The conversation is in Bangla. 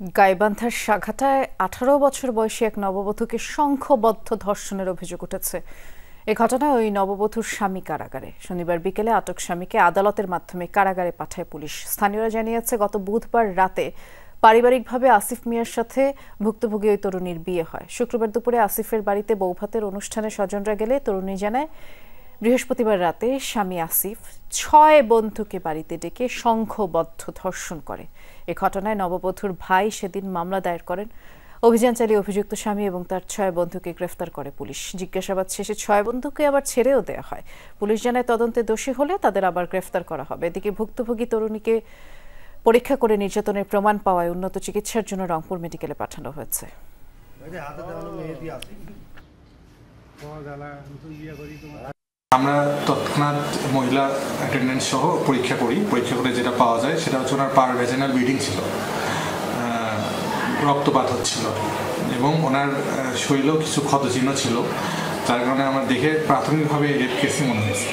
গাইবান্ধার সাঘাটায় ১৮ বছর বয়সী এক নববধূকে সংঘবদ্ধ ধর্ষণের অভিযোগ উঠেছে। এ ঘটনায় ওই নববধূর স্বামী কারাগারে। শনিবার বিকেলে আটক স্বামীকে আদালতের মাধ্যমে কারাগারে পাঠায় পুলিশ। স্থানীয়রা জানিয়েছে, গত বুধবার রাতে পারিবারিকভাবে আসিফ মিয়ার সাথে ভুক্তভোগী ওই তরুণীর বিয়ে হয়। শুক্রবার দুপুরে আসিফের বাড়িতে বৌভাতের অনুষ্ঠানে স্বজনরা গেলে তরুণী জানায়, বৃহস্পতিবার রাতে স্বামী আসিফ ৬ বন্ধুকে বাড়িতে ডেকে সংঘবদ্ধ ধর্ষণ করে। এ ঘটনায় নববধূর ভাই সেদিন মামলা দায়ের করেন। অভিযান চালিয়ে অভিযুক্ত স্বামী এবং তার ৬ বন্ধুকে গ্রেফতার করে পুলিশ। জিজ্ঞাসাবাদ শেষে ৬ বন্ধুকে আবার ছেড়েও দেওয়া হয়। পুলিশ জানায়, তদন্তে দোষী হলে তাদের আবার গ্রেফতার করা হবে। এদিকে ভুক্তভোগী তরুণীকে পরীক্ষা করে নির্যাতনের প্রমাণ পাওয়ায় উন্নত চিকিৎসার জন্য রংপুর মেডিকেলে পাঠানো হয়েছে। আমরা তৎক্ষণাৎ মহিলা অ্যাটেন্ডেন্ট সহ পরীক্ষা করে যেটা পাওয়া যায় সেটা হচ্ছে ওনার পার ভ্যাজিনাল ব্লিডিং ছিল, রক্তপাত হচ্ছিল এবং ওনার শরীরেও কিছু ক্ষতচিহ্ন ছিল, যার কারণে আমরা দেখে প্রাথমিকভাবে রেপ কেসই মনে হয়েছে।